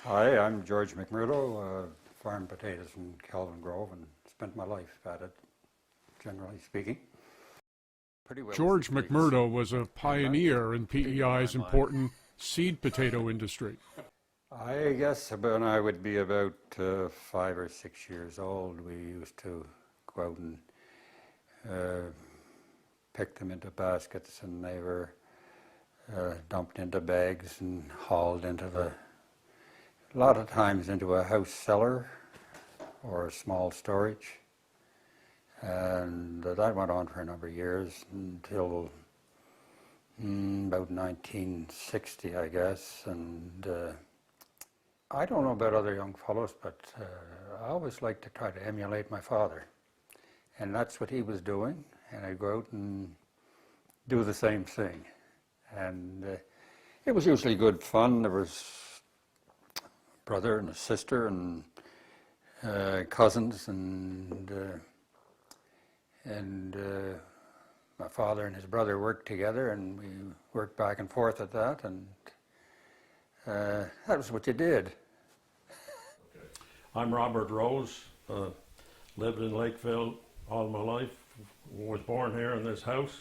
Hi, I'm George McMurdo, farm potatoes in Kelvin Grove and spent my life at it, generally speaking. Pretty well George since previous. McMurdo was a pioneer in PEI's my mind. important seed potato industry. I guess when I would be about 5 or 6 years old, we used to go out and pick them into baskets, and they were dumped into bags and hauled into a lot of times into a house cellar or a small storage. And that went on for a number of years until about 1960, I guess. And I don't know about other young fellows, but I always liked to try to emulate my father. And that's what he was doing. And I'd go out and do the same thing. And it was usually good fun. There was a brother and a sister and cousins, and my father and his brother worked together, and we worked back and forth at that, and that was what you did. I'm Robert Rose, lived in Lakeville all my life, was born here in this house.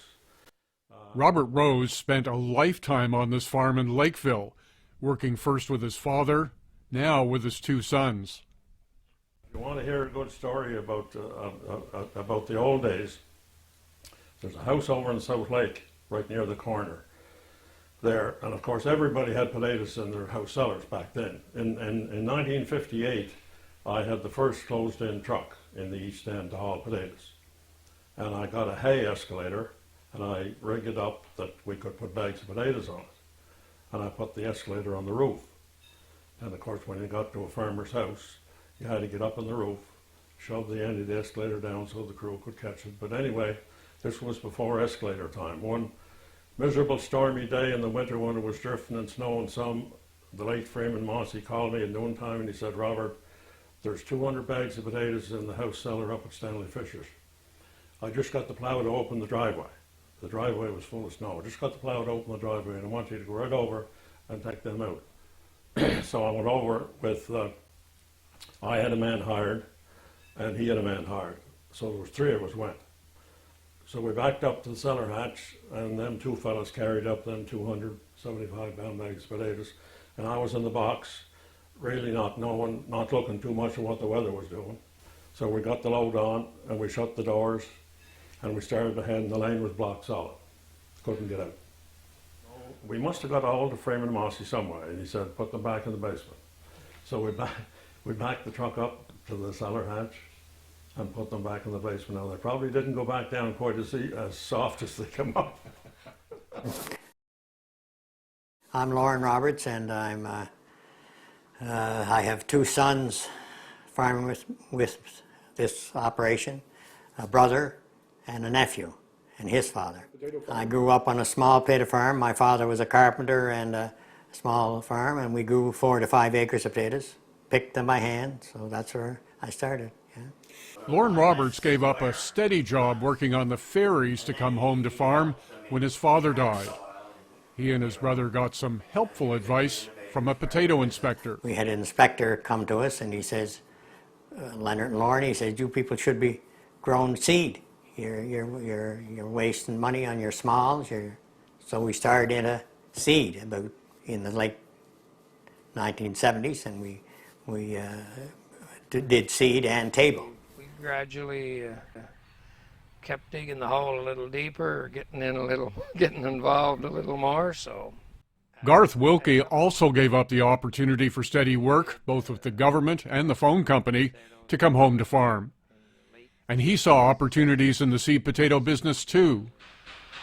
Robert Rose spent a lifetime on this farm in Lakeville, working first with his father, now with his two sons. If you want to hear a good story about the old days, there's a house over in South Lake, right near the corner there, and of course everybody had potatoes in their house cellars back then. In 1958, I had the first closed-in truck in the East End to haul potatoes, and I got a hay escalator, and I rigged it up that we could put bags of potatoes on it, and I put the escalator on the roof. And of course, when you got to a farmer's house, you had to get up on the roof, shove the end of the escalator down so the crew could catch it. But anyway, this was before escalator time. One miserable stormy day in the winter when it was drifting and snowing some, the late Freeman Mossy called me at noontime and he said, "Robert, there's 200 bags of potatoes in the house cellar up at Stanley Fisher's. I just got the plow to open the driveway. The driveway was full of snow. I just got the plow to open the driveway and I want you to go right over and take them out." So I went over with, I had a man hired and he had a man hired. So there was three of us went. So we backed up to the cellar hatch, and them two fellas carried up them 275-pound bags of potatoes, and I was in the box, really not knowing, not looking too much at what the weather was doing. So we got the load on, and we shut the doors, and we started ahead, and the lane was blocked solid. Couldn't get out. We must have got a hold of Freeman Mossy somewhere, and he said, "Put them back in the basement." So we backed the truck up to the cellar hatch, and put them back in the basement. Now, they probably didn't go back down quite as soft as they come up. I'm Lauren Roberts, and I have two sons farming with this operation, a brother and a nephew, and his father. I grew up on a small potato farm. My father was a carpenter and a small farm, and we grew 4 to 5 acres of potatoes, picked them by hand, so that's where I started. Yeah. Lauren Roberts gave up a steady job working on the ferries to come home to farm when his father died. He and his brother got some helpful advice from a potato inspector. We had an inspector come to us and he says, Leonard and Lauren, he says, "You people should be growing seed. You're wasting money on your smalls." So we started in a seed about in the late 1970s, and we did seed and table. We gradually kept digging the hole a little deeper, getting involved a little more. So Garth Wilkie also gave up the opportunity for steady work, both with the government and the phone company, to come home to farm. And he saw opportunities in the seed potato business too.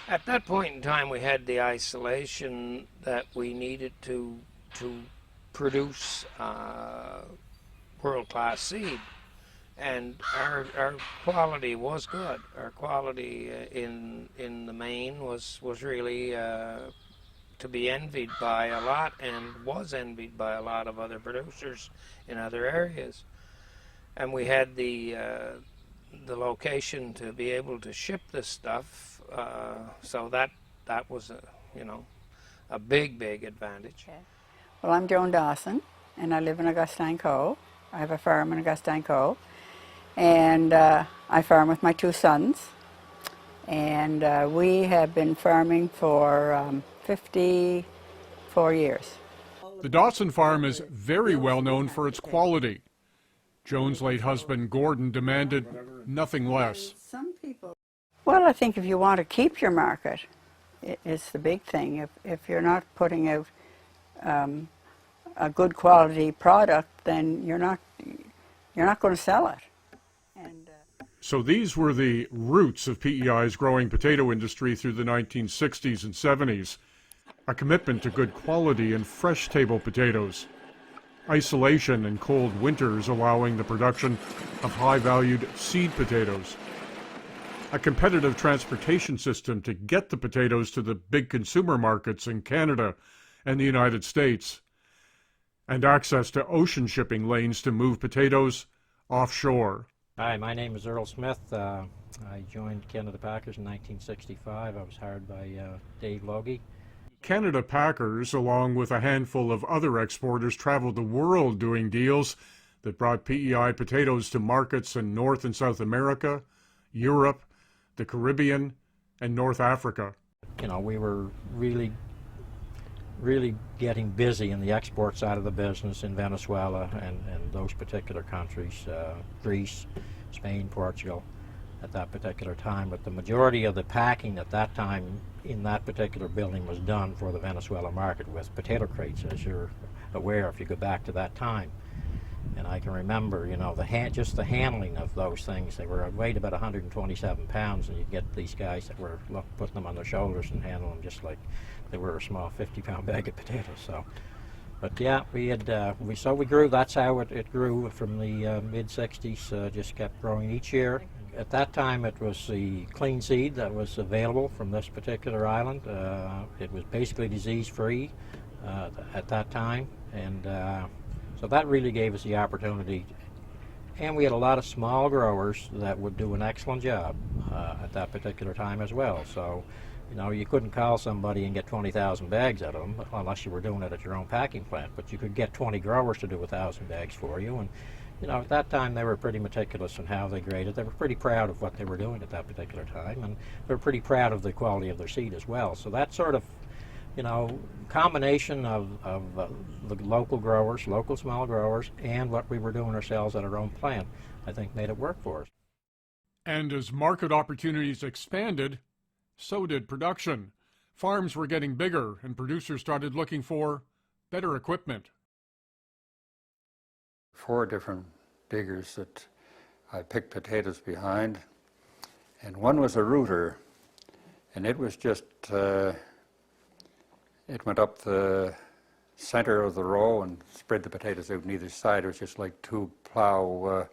at that point in time, we had the isolation that we needed to produce world-class seed. And our quality was good. Our quality in the main was really to be envied by a lot, and was envied by a lot of other producers in other areas. And we had the location to be able to ship this stuff, so that was a big advantage. Okay. Well, I'm Joan Dawson, and I live in Augustine Cove. I have a farm in Augustine Cove, and I farm with my two sons. And we have been farming for 54 years. The Dawson farm is very well known for its quality. Joan's late husband, Gordon, demanded nothing less. Well, I think if you want to keep your market, it's the big thing. If you're not putting out a good quality product, then you're not going to sell it. And So these were the roots of PEI's growing potato industry through the 1960s and 70s. A commitment to good quality and fresh table potatoes. Isolation in cold winters allowing the production of high-valued seed potatoes. A competitive transportation system to get the potatoes to the big consumer markets in Canada and the United States. And access to ocean shipping lanes to move potatoes offshore. Hi, my name is Earl Smith. I joined Canada Packers in 1965. I was hired by Dave Logie. Canada Packers, along with a handful of other exporters, traveled the world doing deals that brought PEI potatoes to markets in North and South America, Europe, the Caribbean, and North Africa. You know, we were really getting busy in the export side of the business in Venezuela and those particular countries, Greece, Spain, Portugal, at that particular time. But the majority of the packing at that time in that particular building was done for the Venezuela market with potato crates, as you're aware if you go back to that time. And I can remember, you know, just the handling of those things. They weighed about 127 pounds, and you'd get these guys that were putting them on their shoulders and handling them just like they were a small 50-pound bag of potatoes. So, but yeah, we grew. That's how it grew from the mid 60s. Just kept growing each year. At that time, it was the clean seed that was available from this particular island. It was basically disease-free at that time, and so that really gave us the opportunity. And we had a lot of small growers that would do an excellent job at that particular time as well. So, you know, you couldn't call somebody and get 20,000 bags out of them unless you were doing it at your own packing plant. But you could get 20 growers to do 1,000 bags for you. And you know, at that time they were pretty meticulous in how they graded. They were pretty proud of what they were doing at that particular time, and they were pretty proud of the quality of their seed as well. So that sort of, you know, combination of the local growers, local small growers, and what we were doing ourselves at our own plant, I think made it work for us. And as market opportunities expanded, so did production. Farms were getting bigger, and producers started looking for better equipment. 4 different diggers that I picked potatoes behind, and one was a rooter, and it was just, it went up the center of the row and spread the potatoes out on either side. It was just like 2 plow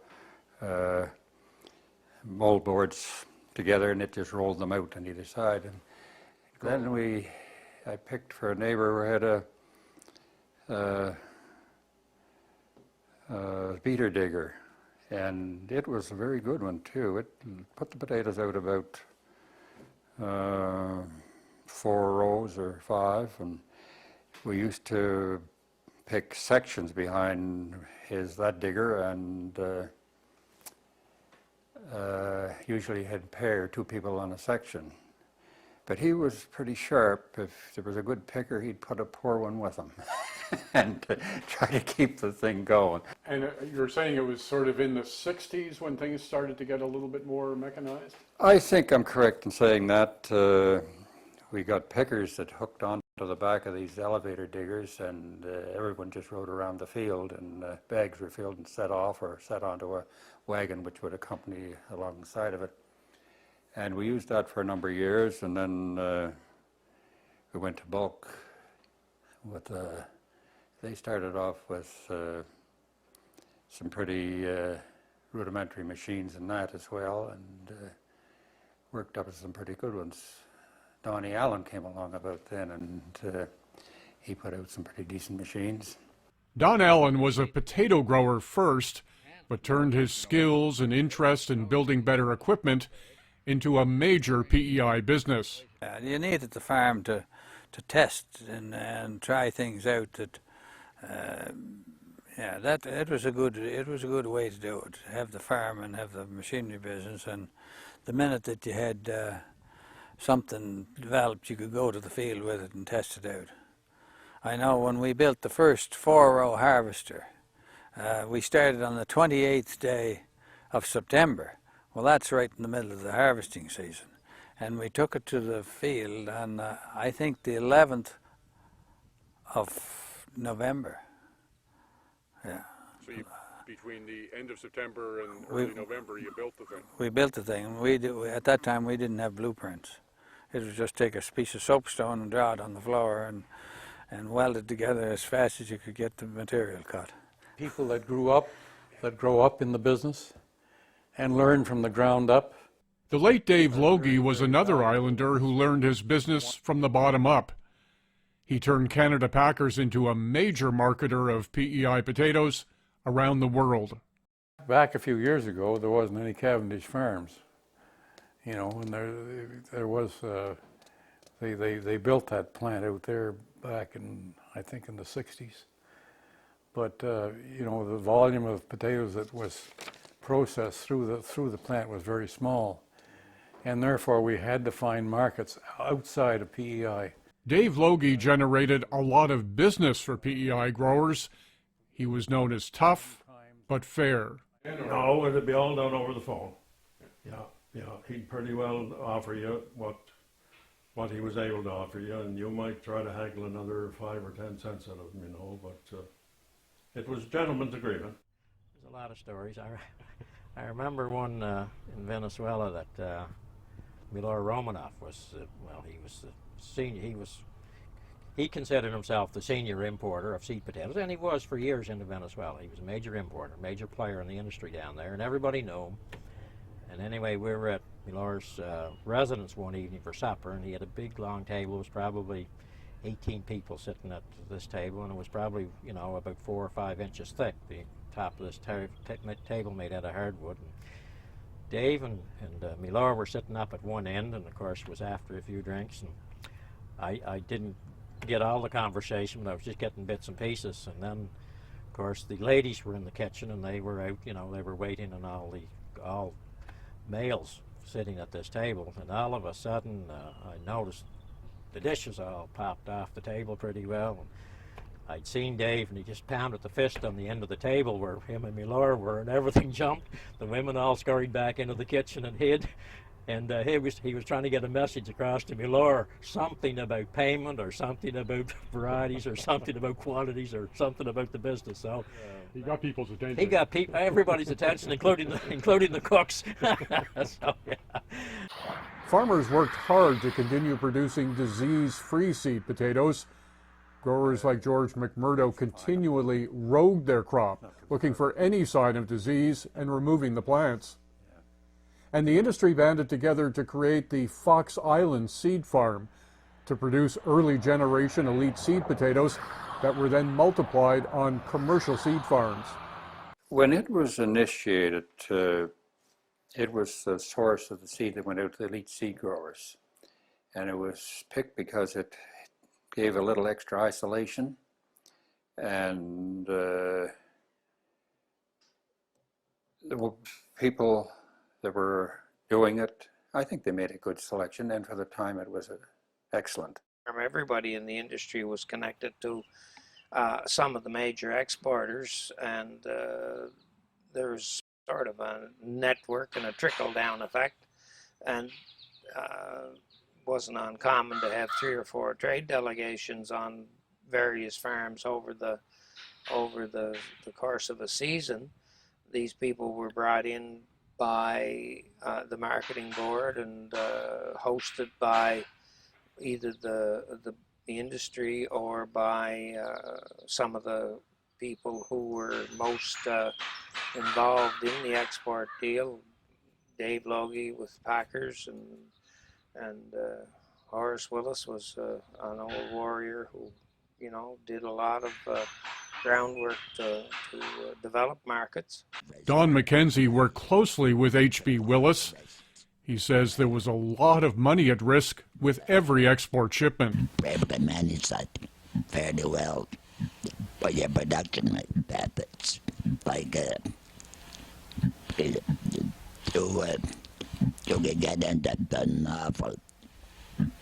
mold boards together, and it just rolled them out on either side. And then I picked for a neighbor who had a beater digger, and it was a very good one too. It put the potatoes out about 4 rows or 5, and we used to pick sections behind that digger, and usually had pair 2 people on a section. But he was pretty sharp. If there was a good picker, he'd put a poor one with him and try to keep the thing going. And you're saying it was sort of in the 60s when things started to get a little bit more mechanized? I think I'm correct in saying that. We got pickers that hooked onto the back of these elevator diggers, and everyone just rode around the field, and bags were filled and set off or set onto a wagon which would accompany alongside of it. And we used that for a number of years, and then we went to bulk with, they started off with some pretty rudimentary machines and that as well, and worked up some pretty good ones. Donnie Allen came along about then, and he put out some pretty decent machines. Don Allen was a potato grower first, but turned his skills and interest in building better equipment into a major PEI business. You needed the farm to test and try things out that Yeah, that it was a good way to do it. Have the farm and have the machinery business, and the minute that you had something developed, you could go to the field with it and test it out. I know when we built the first 4-row harvester, we started on the 28th day of September. Well, that's right in the middle of the harvesting season, and we took it to the field on I think the 11th of November. Yeah. So between the end of September and We- early November, you built the thing. We built the thing, and at that time we didn't have blueprints. It was just take a piece of soapstone and draw it on the floor and weld it together as fast as you could get the material cut. People that grow up in the business and learn from the ground up. The late Dave Logie was another islander who learned his business from the bottom up. He turned Canada Packers into a major marketer of PEI potatoes around the world. Back a few years ago, there wasn't any Cavendish farms, you know, and there was, they built that plant out there back in, I think in the 60s. But, you know, the volume of potatoes that was processed through the plant was very small. And therefore we had to find markets outside of PEI. Dave Logie generated a lot of business for PEI growers. He was known as tough but fair. No, it'd be all done over the phone. Yeah, he'd pretty well offer you what he was able to offer you, and you might try to haggle another 5 or 10 cents out of him, you know, but it was gentleman's agreement. There's a lot of stories. I remember one in Venezuela that Milor Romanov was, he was the senior. He considered himself the senior importer of seed potatoes, and he was for years into Venezuela. He was a major importer, major player in the industry down there, and everybody knew him. And anyway, we were at Milor's residence one evening for supper, and he had a big, long table. It was probably 18 people sitting at this table, and it was probably, you know, about 4 or 5 inches thick, the top of this table made out of hardwood. And Dave and Milor were sitting up at one end, and of course it was after a few drinks, and I didn't get all the conversation, but I was just getting bits and pieces. And then, of course, the ladies were in the kitchen, and they were out, you know, they were waiting, and all males sitting at this table. And all of a sudden, I noticed the dishes all popped off the table pretty well. And I'd seen Dave, and he just pounded the fist on the end of the table where him and Milor were, and everything jumped. The women all scurried back into the kitchen and hid. And he was trying to get a message across to Milor, something about payment or something about varieties or something about quantities or something about the business. So He got people's attention. he got everybody's attention, including the cooks. So, yeah. Farmers worked hard to continue producing disease-free seed potatoes. Growers like George McMurdo continually rogued their crop, looking for any sign of disease and removing the plants. And the industry banded together to create the Fox Island Seed Farm to produce early generation elite seed potatoes that were then multiplied on commercial seed farms. When it was initiated, it was the source of the seed that went out to the elite seed growers. And it was picked because it gave a little extra isolation, and there were people that were doing it. I think they made a good selection, and for the time it was excellent. Everybody in the industry was connected to some of the major exporters, and there's sort of a network and a trickle-down effect, and wasn't uncommon to have 3 or 4 trade delegations on various farms over the course of a season. These people were brought in by the marketing board and hosted by either the industry or by some of the people who were most involved in the export deal. Dave Logie with Packers, and Horace Willis was an old warrior who, you know, did a lot of groundwork to develop markets. Don McKenzie worked closely with H.B. Willis. He says there was a lot of money at risk with every export shipment. Everybody managed that fairly well. for your production methods, like you can get into an awful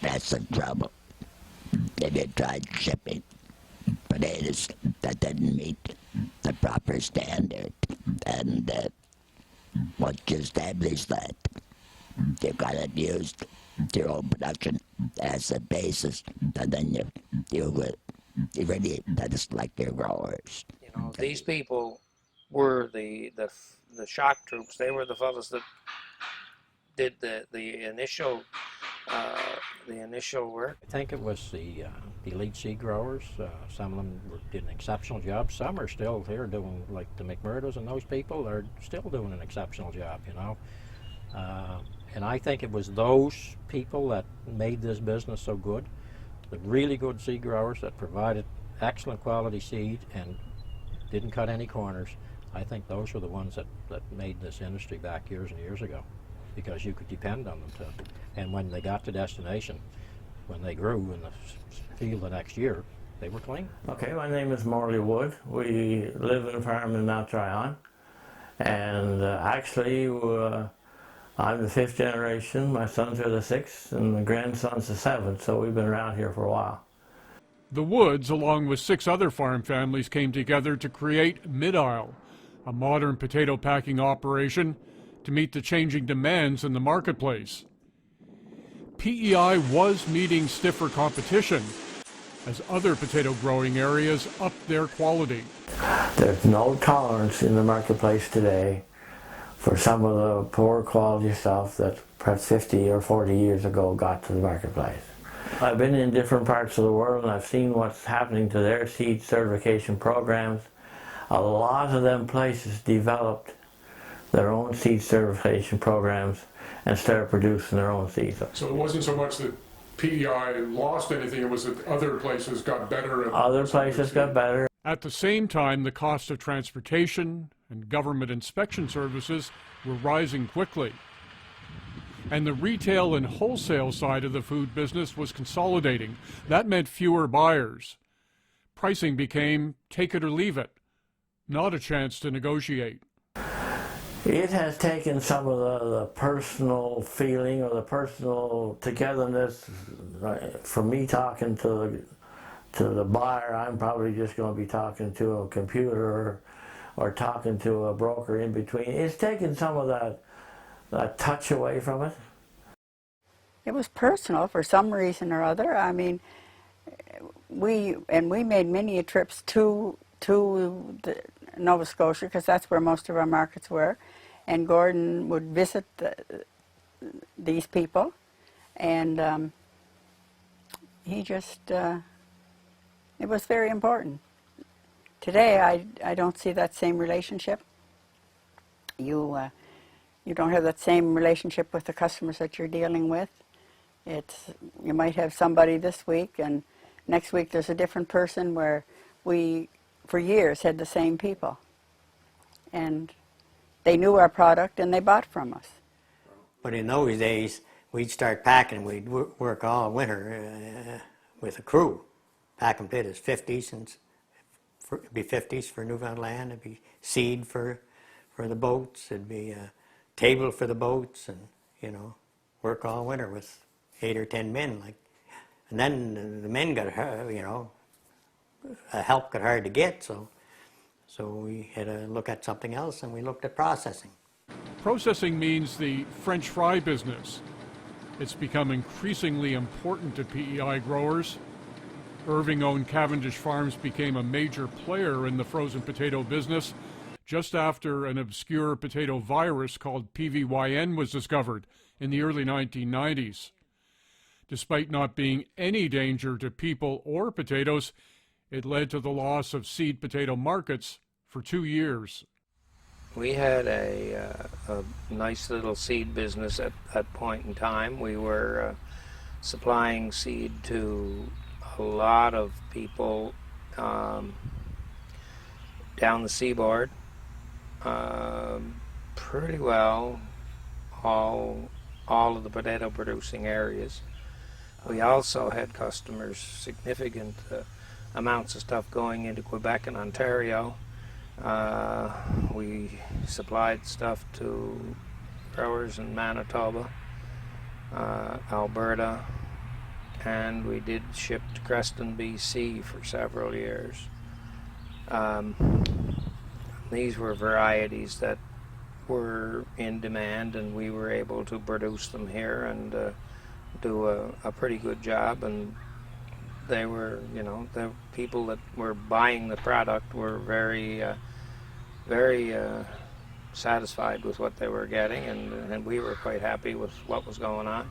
mess of trouble if you tried shipping potatoes that didn't meet the proper standard. And once you establish that, you got it used your own production as a basis, and then you really, that's like your growers. You know, these people were the shock troops. They were the fellows that did the initial work. I think it was the elite seed growers. Some of them did an exceptional job. Some are still here doing, like the McMurdos and those people are still doing an exceptional job, you know. And I think it was those people that made this business so good, the really good seed growers that provided excellent quality seed and didn't cut any corners. I think those were the ones that made this industry back years and years ago, because you could depend on them to. And when they got to destination, when they grew in the field the next year, they were clean. Okay, my name is Morley Wood. We live in a farm in Mount Tryon, and actually I'm the 5th generation, my sons are the 6th, and my grandson's the 7th, so we've been around here for a while. The Woods, along with 6 other farm families, came together to create Mid-Isle, a modern potato packing operation to meet the changing demands in the marketplace. PEI was meeting stiffer competition as other potato growing areas upped their quality. There's no tolerance in the marketplace today for some of the poor quality stuff that perhaps 50 or 40 years ago got to the marketplace. I've been in different parts of the world and I've seen what's happening to their seed certification programs. A lot of them places developed their own seed certification programs and started producing their own seeds. So it wasn't so much that PEI lost anything, it was that other places got better. Other places got better. At the same time, the cost of transportation and government inspection services were rising quickly. And the retail and wholesale side of the food business was consolidating. That meant fewer buyers. Pricing became take it or leave it, not a chance to negotiate. It has taken some of the personal feeling or the personal togetherness. From me talking to the buyer, I'm probably just going to be talking to a computer or talking to a broker in between. It's taken some of that touch away from it. It was personal for some reason or other. I mean, we made many trips to Nova Scotia, because that's where most of our markets were, and Gordon would visit these people, and he just, it was very important. Today, I don't see that same relationship. You don't have that same relationship with the customers that you're dealing with. You might have somebody this week, and next week there's a different person, where we, for years, had the same people. And they knew our product and they bought from us. But in those days, we'd start packing. We'd work all winter with a crew, packing potatoes, 50s, and it'd be 50s for Newfoundland. It'd be seed for the boats. It'd be a table for the boats, and work all winter with 8 or 10 men. And then the men got help got hard to get, so we had to look at something else, and we looked at processing. Processing means the French fry business. It's become increasingly important to PEI growers. Irving-owned Cavendish Farms became a major player in the frozen potato business just after an obscure potato virus called PVYN was discovered in the early 1990s. Despite not being any danger to people or potatoes, it led to the loss of seed potato markets for 2 years. We had a nice little seed business at that point in time. We were supplying seed to a lot of people down the seaboard, pretty well all of the potato producing areas. We also had customers, significant amounts of stuff going into Quebec and Ontario. We supplied stuff to growers in Manitoba, Alberta, and we did ship to Creston, BC for several years. These were varieties that were in demand, and we were able to produce them here and do a pretty good job. And they were, you know, the people that were buying the product were very satisfied with what they were getting, and we were quite happy with what was going on.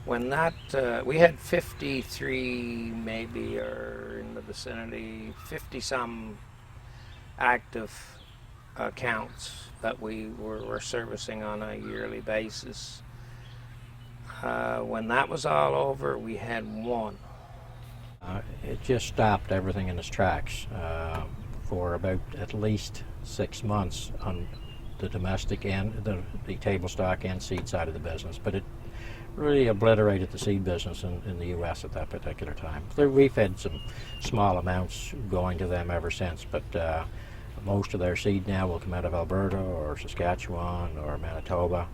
When that, we had 53 maybe, or in the vicinity, 50-some active accounts that we were servicing on a yearly basis. When that was all over, we had one. It just stopped everything in its tracks for about at least 6 months on the domestic end, the table stock and seed side of the business, but it really obliterated the seed business in the U.S. at that particular time. We've had some small amounts going to them ever since, but most of their seed now will come out of Alberta or Saskatchewan or Manitoba.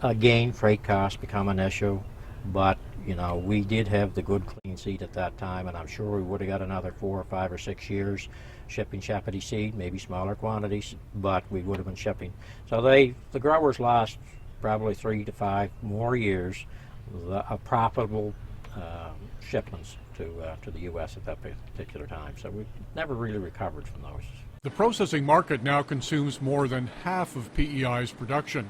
Again, freight costs become an issue, but you know, we did have the good clean seed at that time, and I'm sure we would have got another 4 or 5 or 6 years shipping Chapati seed, maybe smaller quantities, but we would have been shipping. So the growers lost probably 3 to 5 more years of profitable shipments to the U.S. at that particular time. So we never really recovered from those. The processing market now consumes more than half of PEI's production.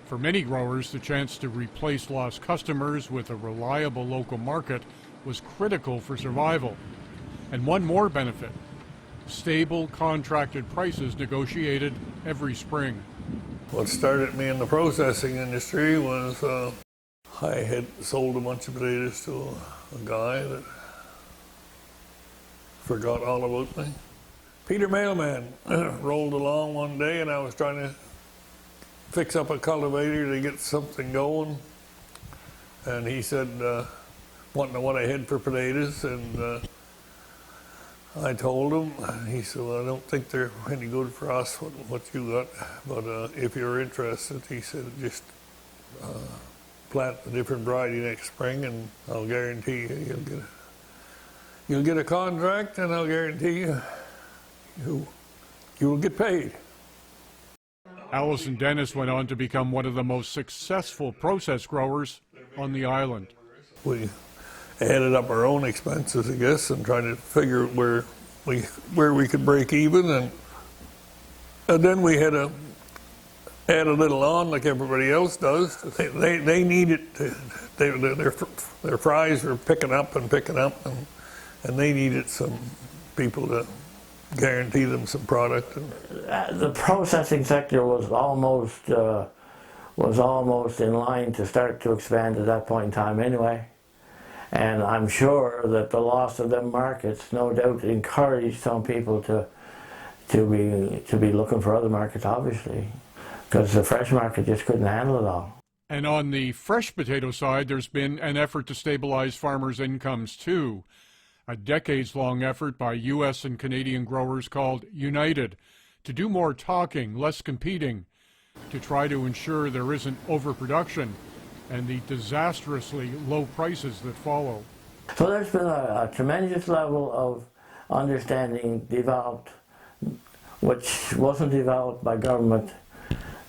For many growers, the chance to replace lost customers with a reliable local market was critical for survival. And one more benefit: stable contracted prices negotiated every spring. What started me in the processing industry was I had sold a bunch of potatoes to a guy that forgot all about me. Peter Mailman rolled along one day, and I was trying to fix up a cultivator to get something going, and he said, wanting to know what I had for potatoes, and I told him. He said, well, I don't think they're any good for us, what you got, but if you're interested, he said, just plant a different variety next spring, and I'll guarantee you'll get a contract, and I'll guarantee you will get paid. Allison Dennis went on to become one of the most successful process growers on the island. We added up our own expenses, I guess, and tried to figure where we could break even, and then we had to add a little on like everybody else does. They needed their fries were picking up, and they needed some people to guarantee them some product. The processing sector was almost in line to start to expand at that point in time anyway. And I'm sure that the loss of them markets no doubt encouraged some people to be looking for other markets, obviously, because the fresh market just couldn't handle it all. And on the fresh potato side, there's been an effort to stabilize farmers' incomes too. A decades-long effort by U.S. and Canadian growers called United to do more talking, less competing, to try to ensure there isn't overproduction and the disastrously low prices that follow. So there's been a tremendous level of understanding developed, which wasn't developed by government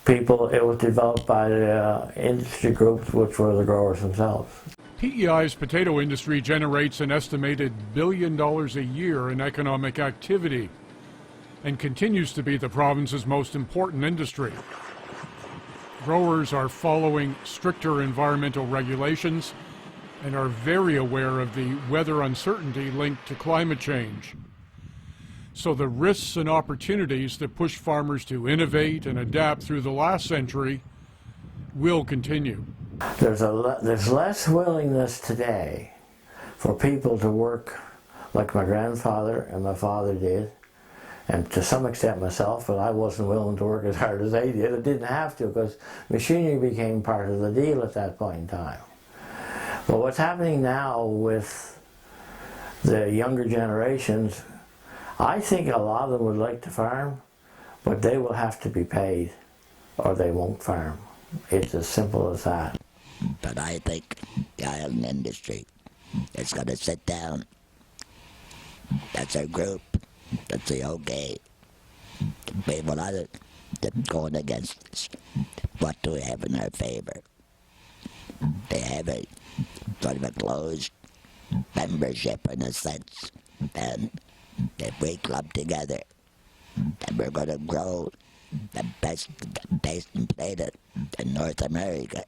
people, it was developed by the industry groups, which were the growers themselves. PEI's potato industry generates an estimated $1 billion a year in economic activity and continues to be the province's most important industry. Growers are following stricter environmental regulations and are very aware of the weather uncertainty linked to climate change. So the risks and opportunities that pushed farmers to innovate and adapt through the last century will continue. There's less willingness today for people to work like my grandfather and my father did, and to some extent myself, but I wasn't willing to work as hard as they did. I didn't have to, because machinery became part of the deal at that point in time. But what's happening now with the younger generations, I think a lot of them would like to farm, but they will have to be paid or they won't farm. It's as simple as that. But I think the island industry is going to sit down. That's our group. That's the OK. The people other that going against us. What do we have in our favor? They have a sort of a closed membership in a sense. And if we club together, then we're going to grow the best basin plate in North America.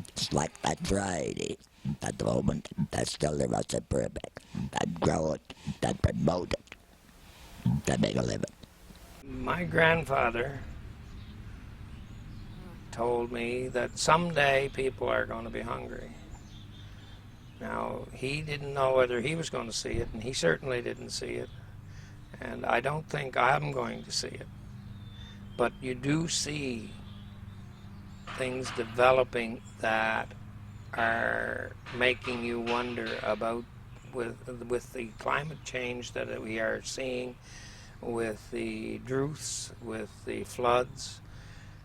It's like that variety at the moment. That's still the Russet Burbank. That grow it, that promote it, that make a living. My grandfather told me that someday people are going to be hungry. Now, he didn't know whether he was going to see it, and he certainly didn't see it. And I don't think I'm going to see it. But you do see things developing that are making you wonder about with the climate change that we are seeing, with the droughts, with the floods.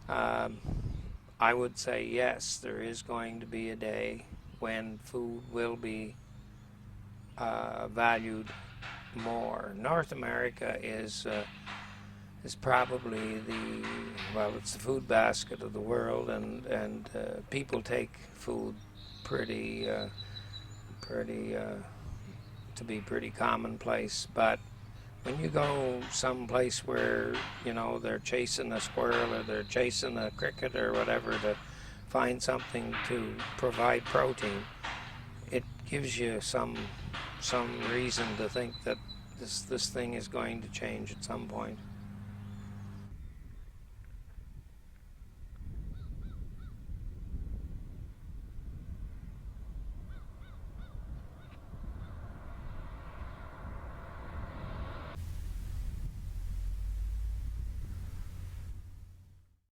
I would say yes, there is going to be a day when food will be valued more. North America is probably it's the food basket of the world, and people take food to be pretty commonplace. But when you go someplace where, you know, they're chasing a squirrel or they're chasing a cricket or whatever to find something to provide protein, it gives you some reason to think that this thing is going to change at some point.